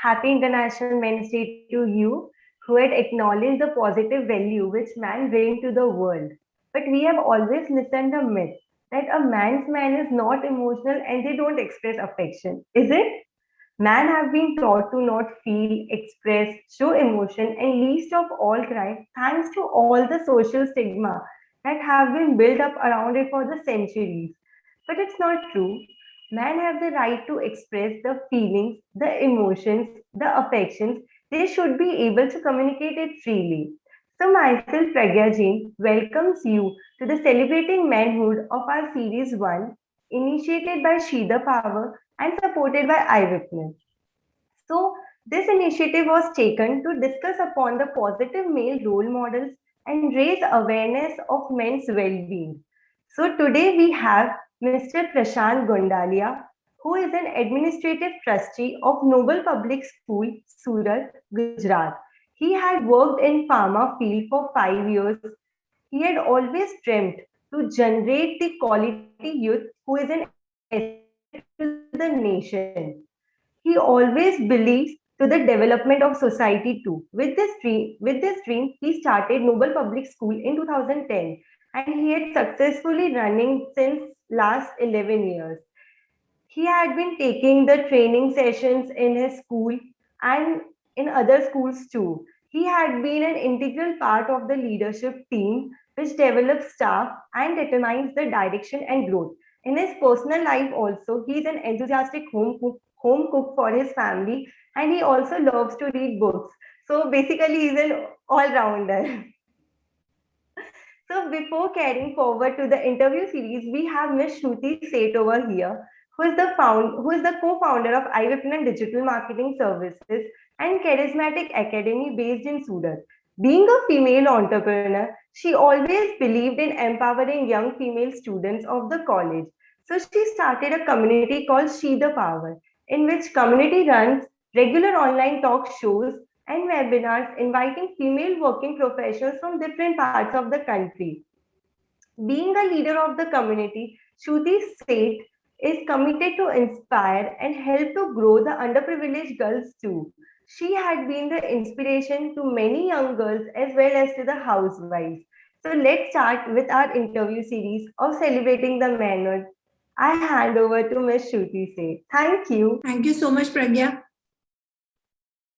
Happy International Men's Day to you, who had acknowledged the positive value which man brings to the world. But we have always listened to the myth that a man's man is not emotional and they don't express affection. Is it? Men have been taught to not feel, express, show emotion, and least of all cry, thanks to all the social stigma that have been built up around it for the centuries. But it's not true. Men have the right to express the feelings, the emotions, the affections. They should be able to communicate it freely. So, myself, Pragya Jain, welcomes you to the Celebrating Manhood of our Series 1, initiated by Shida Power and supported by iWitness. So, this initiative was taken to discuss upon the positive male role models and raise awareness of men's well-being. So, today we have Mr. Prashant Gondalia, who is an administrative trustee of Noble Public School, Surat, Gujarat. He had worked in pharma field for 5 years. He had always dreamt to generate the quality youth who is an asset to the nation. He always believes to the development of society too. With this dream, he started Noble Public School in 2010, and he had successfully running since last 11 years. He had been taking the training sessions in his school and in other schools too. He had been an integral part of the leadership team which develops staff and determines the direction and growth. In his personal life also, he is an enthusiastic home cook for his family, and he also loves to read books. So basically, he's an all-rounder. So before carrying forward to the interview series, we have Ms. Shruti Seth over here, who is the co-founder of iWipnan Digital Marketing Services and Charismatic Academy based in Surat. Being a female entrepreneur, she always believed in empowering young female students of the college. So she started a community called She the Power, in which community runs regular online talk shows and webinars inviting female working professionals from different parts of the country. Being a leader of the community, Shruti Seth is committed to inspire and help to grow the underprivileged girls too. She had been the inspiration to many young girls as well as to the housewives. So let's start with our interview series of celebrating the manhood. I hand over to Ms. Shruti Seth. Thank you. Thank you so much, Pragya.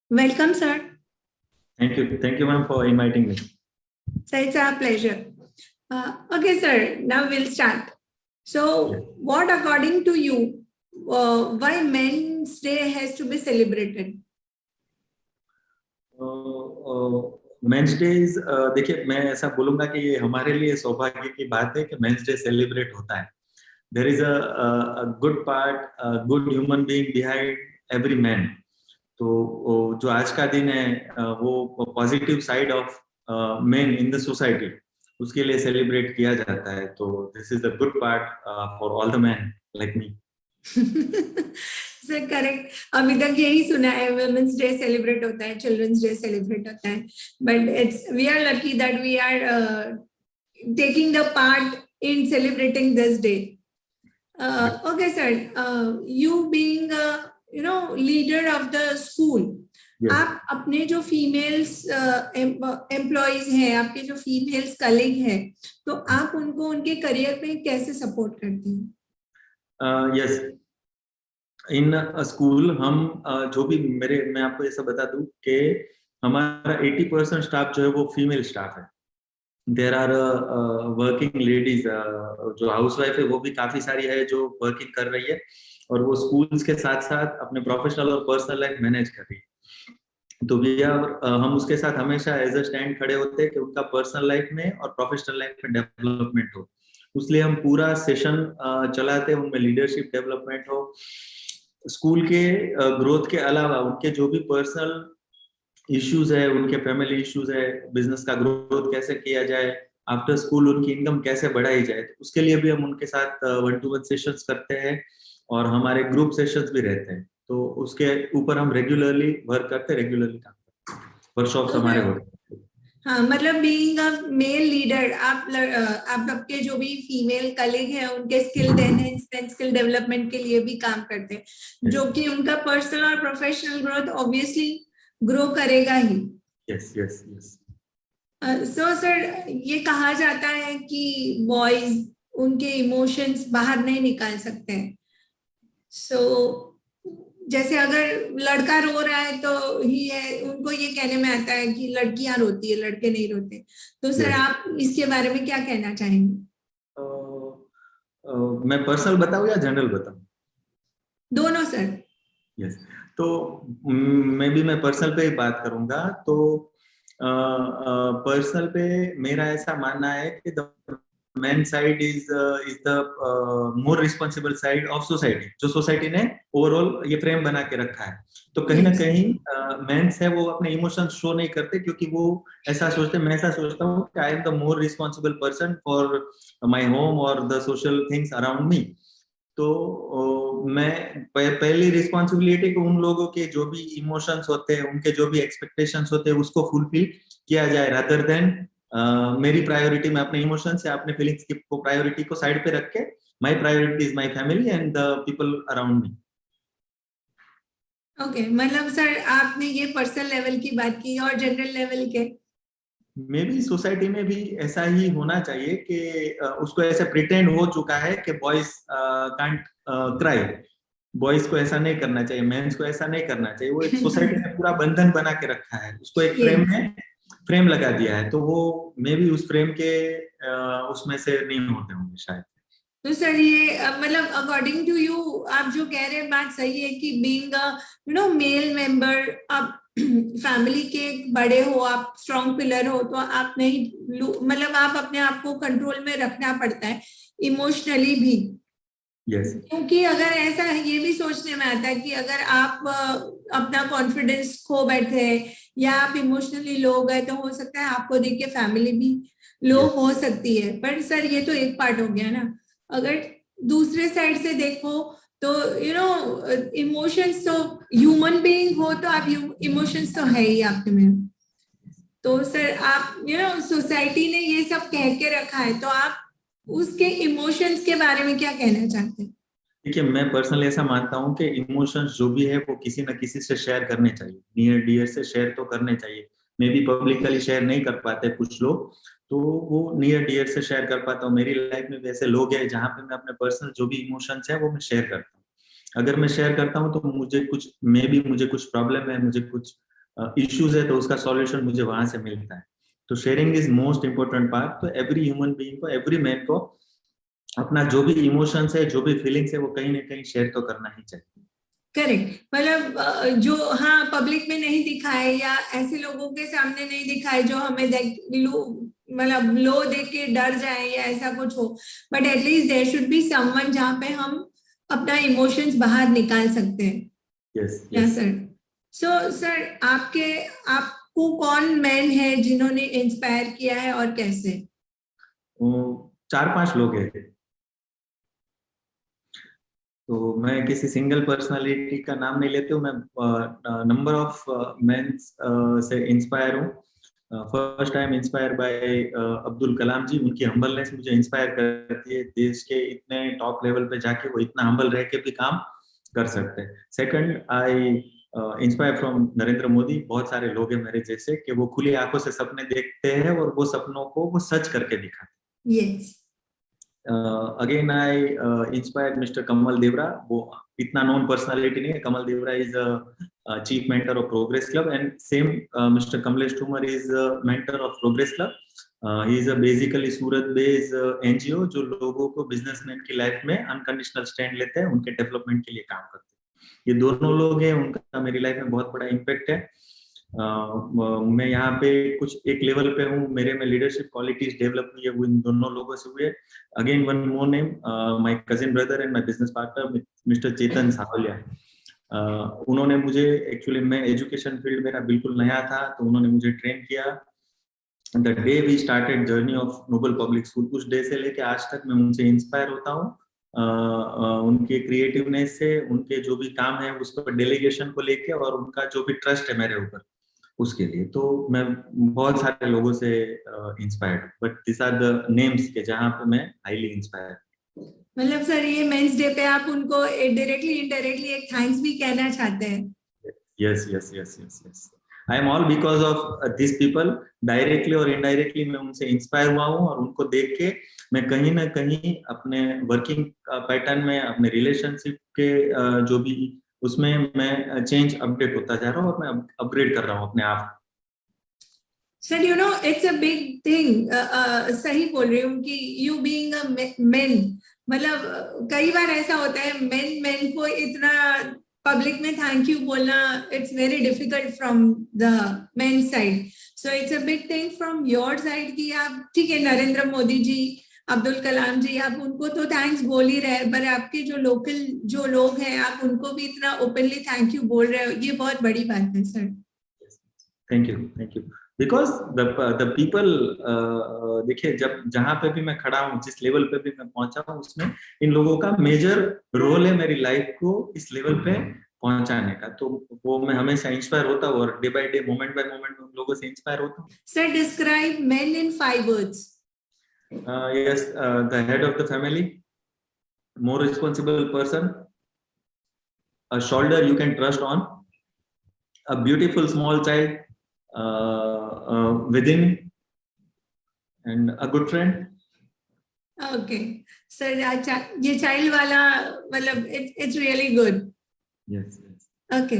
Welcome, sir. Thank you. Thank you, ma'am, for inviting me. So it's our pleasure. Okay, sir. Now we'll start. So, what, according to you, why Men's Day has to be celebrated? Men's day is देखिए, मैं ऐसा बोलूंगा कि ये हमारे लिए सौभाग्य की बात है कि मेंस डे सेलिब्रेट होता है. There is a good part, good human being behind every man. तो जो आज का दिन है वो positive side of men in the society, उसके लिए सेलिब्रेट किया जाता है. तो this is the good part for all the man like me. Sir correct. अभी तक यही सुना है, वुमेन्स डे सेलिब्रेट होता है, चिल्ड्रंस डे सेलिब्रेट होता है, but it's we are lucky that we are taking the part in celebrating this day. Okay sir, you being leader of the school, आप अपने जो फीमेल्स एम्प्लॉइज हैं, आपके जो फीमेल्स कलीग हैं, तो आप उनको उनके करियर में कैसे सपोर्ट करते हैं? यस, इन स्कूल हम जो भी मैं आपको ऐसा बता दूं कि हमारा 80% स्टाफ जो है वो फीमेल स्टाफ है. देयर आर वर्किंग लेडीज, जो हाउसवाइफ है वो भी काफी सारी है जो वर्किंग कर रही है, और वो स्कूल्स के साथ साथ अपने प्रोफेशनल और पर्सनल लाइफ मैनेज कर रही है. तो हम उसके साथ हमेशा एज अ स्टैंड खड़े होते हैं कि उनका पर्सनल लाइफ में और प्रोफेशनल लाइफ में डेवलपमेंट हो. इसलिए हम पूरा सेशन चलाते हैं, उनमें लीडरशिप डेवलपमेंट हो. स्कूल के ग्रोथ के अलावा उनके जो भी पर्सनल इश्यूज है, उनके फैमिली इश्यूज है, बिजनेस का ग्रोथ कैसे किया जाए, आफ्टर स्कूल उनकी इनकम कैसे बढ़ाई जाए, तो उसके लिए भी हम उनके साथ 1-to-1 सेशंस करते हैं, और हमारे ग्रुप सेशंस भी रहते हैं. तो उसके ऊपर हम रेगुलरली वर्क करते हैं, रेगुलरली काम करते हैं. वर्कशॉप्स हमारे होते हैं. हाँ, मतलब बीइंग अ मेल लीडर, आप आपके जो भी फीमेल कलीग हैं उनके स्किल एनहेंसमेंट, स्किल डेवलपमेंट के लिए भी काम करते हैं, जो कि उनका पर्सनल और प्रोफेशनल ग्रोथ ऑब्वियसली ग्रो करेगा ही। Yes yes yes. So sir, ये कहा जाता है कि बॉयज उनके इमोशंस बाहर नहीं निकाल सकते हैं। सो जैसे अगर लड़का रो रहा है तो ही है, उनको ये कहने में आता है कि लड़कियां रोती है, लड़के नहीं रोते। तो सर Yes. आप इसके बारे में क्या कहना चाहेंगे? मैं पर्सनल बताऊं या जनरल बताऊं? दोनों सर। यस। तो मैं पर्सनल पे ही बात करूंगा। तो पर्सनल पे मेरा ऐसा मानना है कि the man side is the more responsible side of society. जो सोसाइटी ने ओवरऑल ये फ्रेम बना के रखा है, तो कहीं ना कहीं मेंस है वो अपने इमोशंस शो नहीं करते, क्योंकि वो ऐसा सोचते, मैं ऐसा सोचता हूँ कि I am the more responsible person for my home और the social things around me. तो मैं पहली रिस्पॉन्सिबिलिटी को उन लोगों के जो भी इमोशंस होते हैं, उनके जो भी एक्सपेक्टेशंस होते हैं, उसको फुलफिल किया जाए, रादर देन मेरी प्रायोरिटी में अपने इमोशंस या अपने फीलिंग्स की प्रायोरिटी को साइड पे रख के my priority is my family and the people around me. Okay, मतलब सर आपने ये पर्सनल लेवल की बात की, और जनरल लेवल के मे बी सोसाइटी में भी ऐसा ही होना चाहिए कि उसको ऐसे प्रिटेंड हो चुका है कि बॉयज कांट क्राई। बॉयज को ऐसा नहीं करना चाहिए, मेंस को ऐसा नहीं करना चाहिए। वो एक सोसाइटी ने पूरा बंधन बना के रखा है, उसको एक फ्रेम में फ्रेम लगा दिया है, तो वो मे बी उस फ्रेम के उसमें से नहीं होते होंगे शायद। तो सर ये मतलब अकॉर्डिंग टू यू, आप जो कह रहे हैं बात सही है कि बीइंग अ मेल मेंबर, आप फैमिली के बड़े हो, आप स्ट्रॉन्ग पिलर हो, तो आप नहीं, मतलब आप अपने आप को कंट्रोल में रखना पड़ता है इमोशनली भी। यस क्योंकि अगर ऐसा है, ये भी सोचने में आता है कि अगर आप अपना कॉन्फिडेंस खो बैठे या आप इमोशनली लो गए, तो हो सकता है आपको देख के फैमिली भी लो हो सकती है। पर सर ये तो एक पार्ट हो गया ना, अगर दूसरे साइड से देखो तो इमोशंस तो, ह्यूमन बीइंग हो तो आप इमोशंस तो है ही आप में। तो सर आप सोसाइटी ने ये सब कह के रखा है, तो आप उसके इमोशंस के बारे में क्या कहना चाहते हैं? देखिए, मैं पर्सनली ऐसा मानता हूँ कि इमोशंस जो भी है वो किसी न किसी से शेयर करने चाहिए, नियर डियर से शेयर तो करने चाहिए। मे भी पब्लिकली शेयर नहीं कर पाते कुछ लोग, तो वो नियर डियर से शेयर कर पाता हूँ। मेरी लाइफ में भी ऐसे लोग हैं जहाँ पे मैं अपने पर्सनल जो भी इमोशंस है वो मैं शेयर करता हूँ। अगर मैं शेयर करता हूँ तो मुझे कुछ प्रॉब्लम है, मुझे कुछ इश्यूज है, तो उसका सॉल्यूशन मुझे वहां से मिलता है। तो sharing is most important part. तो एवरी ह्यूमन बीइंग को, एवरी मैन को अपना जो भी इमोशंस है, जो भी फीलिंग्स है, वो कहीं ना कहीं शेयर तो करना ही चाहिए। करेक्ट, मतलब जो हाँ पब्लिक में नहीं दिखाए या ऐसे लोगों के सामने नहीं दिखाए जो हमें मतलब लो देख के डर जाए या ऐसा कुछ हो, but at least there should be someone जहाँ पे हम अपना इमोशंस बाहर निकाल सकते हैं। यस या यस। सर, सर आपको कौन मैन है जिन्होंने इंस्पायर किया है और कैसे? वो 4-5 लोग हैं। तो मैं किसी सिंगल पर्सनालिटी का नाम नहीं लेती हूँ, मैं नंबर ऑफ मेंस से इंस्पायर हूँ। First time inspire by Abdul Kalam ji. उनकी हम्बलनेस मुझे इंस्पायर करती है। देश के इतने टॉप लेवल पे जाके वो इतना हम्बल रह के भी काम कर सकते हैं। Second, I inspire from Narendra Modi. बहुत सारे लोग हैं मेरे जैसे कि वो खुली आंखों से सपने देखते हैं और वो सपनों को वो सच करके दिखाते हैं। Yes. Again I inspired mister Kamal Devra. वो इतना नोन पर्सनालिटी नहीं है। Kamal Devra is chief mentor of progress club, and same mister Kamlesh Thumar is mentor of progress club. He is basically Surat based NGO जो लोगों को, बिजनेसमैन की लाइफ में अनकंडीशनल स्टैंड लेते हैं, उनके डेवलपमेंट के लिए काम करते हैं। ये दोनों लोग हैं, उनका मेरी लाइफ में बहुत बड़ा इम्पैक्ट है। मैं यहाँ पे कुछ एक लेवल पे हूँ, मेरे में लीडरशिप क्वालिटीज डेवलप हुई है वो इन दोनों लोगों से हुई है। Again one more name, my cousin brother and my business partner mister Chetan Savaliya. उन्होंने मुझे, एक्चुअली मैं एजुकेशन फील्ड मेरा बिल्कुल नया था, तो उन्होंने मुझे ट्रेन किया। The day we started journey of noble public school, उस डे से लेके आज तक मैं उनसे इंस्पायर होता हूँ। उनके क्रिएटिवनेस से, उनके जो भी काम है उसको डेलीगेशन को लेके, और उनका जो भी ट्रस्ट है मेरे ऊपर, उसके लिए। तो मैं बहुत सारे लोगों से inspired, but this are the names के जहाँ पे मैं हाईली इंस्पायर्ड। मतलब सर ये मेंस डे पे आप उनको डायरेक्टली इनडायरेक्टली एक थैंक्स भी कहना चाहते हैं? Yes yes yes yes yes, I am all because of this people, directly और इनडायरेक्टली मैं उनसे इंस्पायर हुआ हूँ, और उनको देख के मैं कहीं ना कहीं अपने वर्किंग पैटर्न में, अपने रिलेशनशिप के जो भी उसमें मैं चेंज अपडेट होता जा रहा हूँ, और मैं अपग्रेड कर रहा हूँ अपने आप। Sir you know it's a big thing, सही बोल रही हूँ कि यू बीइंग अ मेन, मतलब कई बार ऐसा होता है मेन को इतना पब्लिक में थैंक यू बोलना, it's very difficult from the main side. So it's a big thing from your side कि आप ठीक है नरेंद्र मोदी जी, अब्दुल कलाम जी, आप उनको तो थैंक्स बोल ही रहे हैं, पर आपके जो लोकल जो लोग हैं आप उनको भी इतना ओपनली थैंक यू बोल रहे हो, ये बहुत बड़ी बात है sir. Thank you because the people, देखिए जब जहां पे भी मैं खड़ा हूँ, जिस लेवल पे भी मैं पहुंचा हूँ, उसमें इन लोगों का मेजर रोल है मेरी लाइफ को इस लेवल पे पहुंचाने का। तो वो मैं हमेशा इंस्पायर होता हूँ, और day by day, moment bye moment उन लोगों से इंस्पायर होता हूँ। Sir describe main in 5 words. Yes, the head of the family, more responsible person, a shoulder you can trust on, a beautiful small child within, and a good friend. Okay sir, ये child वाला मतलब it's really good. Yes, yes. Okay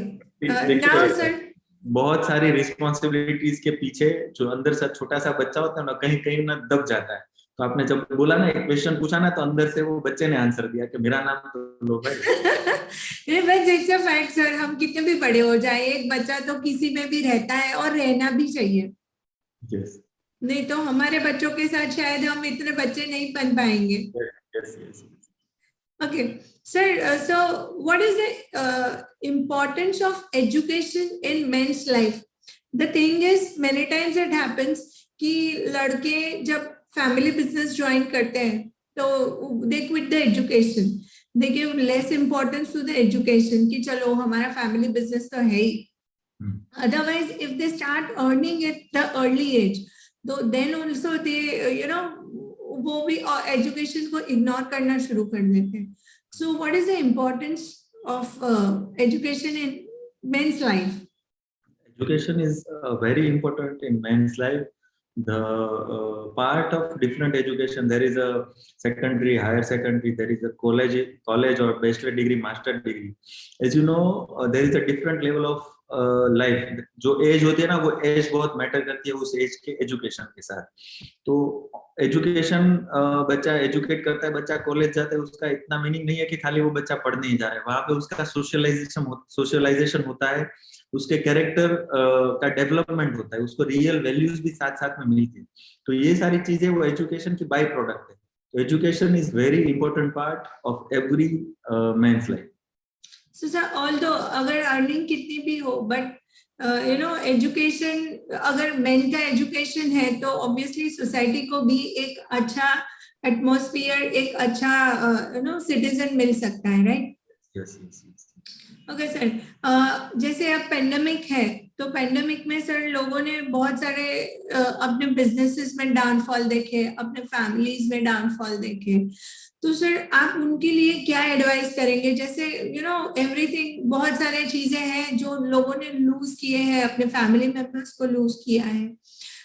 now देखिए sir, बहुत सारी responsibilities के पीछे जो अंदर से छोटा सा बच्चा होता है ना, कहीं कहीं ना दब जाता है। तो आपने जब बोला ना, एक क्वेश्चन पूछा ना, तो अंदर से वो बच्चे ने आंसर दिया कि मेरा नाम तो लो भाई। ये बस इट्स अ फैक्ट सर, हम कितने भी बड़े हो जाए एक बच्चा तो किसी में भी रहता है और रहना भी चाहिए। Yes, नहीं तो हमारे बच्चों के साथ शायद हम इतने बच्चे नहीं बन पाएंगे। yes, yes. Okay, sir, so what is the importance of education in men's life? The thing is, many times it happens कि लड़के जब फैमिली बिजनेस ज्वाइन करते हैं तो they quit the education, they give less importance to the education कि चलो हमारा family business तो है ही। Otherwise, if they start earning at the early age, तो then also they you know वो भी एजुकेशन को इग्नोर करना शुरू कर देते हैं। So what is the importance of education in men's life? Education is very important in men's life. The part of different education, there is a secondary, higher secondary, there is a college or bachelor degree, master degree. As you know, there is a different level of life. जो as होती है ना, वो as बहुत matter करती है उस as के एजुकेशन के साथ। तो एजुकेशन, बच्चा एजुकेट करता है, बच्चा कॉलेज जाता है, उसका इतना मीनिंग नहीं है कि खाली वो बच्चा पढ़ने ही जा रहा है। वहां पे उसका सोशलाइजेशन होता है, उसके कैरेक्टर का डेवलपमेंट होता है, उसको रियल वैल्यूज भी साथ साथ में मिलती है। तो ये सारी चीजें वो एजुकेशन की बाय प्रोडक्ट है। तो education is very important part of every man's life. So sir, although अगर अर्निंग कितनी भी हो, बट यू नो एजुकेशन, अगर मेन का एजुकेशन है तो ऑब्वियसली सोसाइटी को भी एक अच्छा एटमॉस्फेयर, एक अच्छा यू नो सिटीजन मिल सकता है, right? Yes yes yes. Okay sir, जैसे अब पेंडेमिक है तो पेंडेमिक में सर लोगों ने बहुत सारे अपने बिजनेसेस में डाउनफॉल देखे, अपने फैमिलीज में डाउनफॉल देखे, तो सर आप उनके लिए क्या एडवाइस करेंगे? जैसे यू नो एवरीथिंग, बहुत सारे चीजें हैं जो लोगों ने लूज किए हैं, अपने फैमिली मेंबर्स को लूज किया है,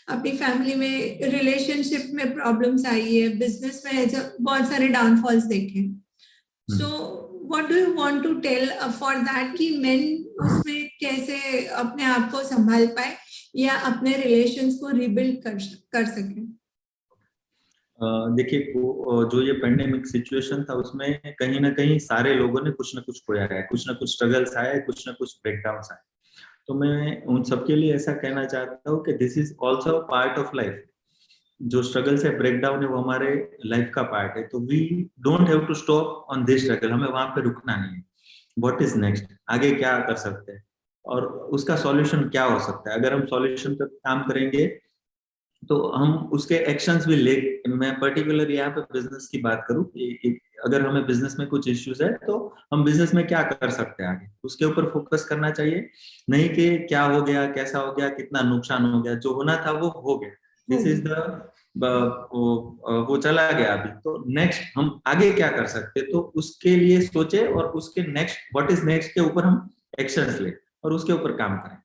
अपनी फैमिली में रिलेशनशिप में प्रॉब्लम्स आई है, बिजनेस में बहुत सारे डाउनफॉल्स देखे। So what do you want to tell for that कि मेन उसमें कैसे अपने आप को संभाल पाए या अपने रिलेशंस को रिबिल्ड कर सके? देखिए जो ये पेंडेमिक सिचुएशन था, उसमें कहीं ना कहीं सारे लोगों ने कुछ ना कुछ खोया है, कुछ ना कुछ स्ट्रगल्स आए, कुछ ना कुछ ब्रेकडाउन्स आए। तो मैं उन सबके लिए ऐसा कहना चाहता हूँ कि this is also part of life. जो स्ट्रगल से ब्रेकडाउन है वो हमारे लाइफ का पार्ट है। तो we don't have to stop on this struggle, हमें वहां पे रुकना नहीं है। व्हाट इज नेक्स्ट, आगे क्या कर सकते हैं और उसका सॉल्यूशन क्या हो सकता है। अगर हम सॉल्यूशन पर काम करेंगे तो हम उसके एक्शंस भी ले, मैं पर्टिकुलर यहाँ पे बिजनेस की बात करूँ कि अगर हमें बिजनेस में कुछ इश्यूज है तो हम बिजनेस में क्या कर सकते हैं आगे, उसके ऊपर फोकस करना चाहिए, नहीं कि क्या हो गया, कैसा हो गया, कितना नुकसान हो गया, जो होना था वो हो गया, दिस इज द वो चला गया अभी, तो नेक्स्ट हम आगे क्या कर सकते, तो उसके लिए सोचे और उसके नेक्स्ट व्हाट इज नेक्स्ट के ऊपर हम एक्शंस ले और उसके ऊपर काम करें।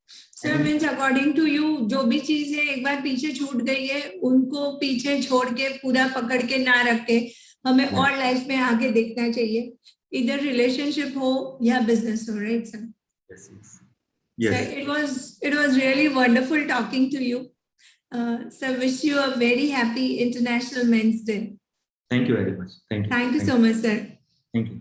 Sir means according to you जो भी चीज है एक बार पीछे छूट गई है उनको पीछे छोड़ के पूरा पकड़ के ना रख के हमें और लाइफ में आगे देखना चाहिए, इधर रिलेशनशिप हो या बिजनेस हो, right sir? Yes, yes. Sir, it was really wonderful talking to you. Sir, wish you a very happy International Men's Day. Thank you very much. Thank you. Thank you so much, sir. Thank you.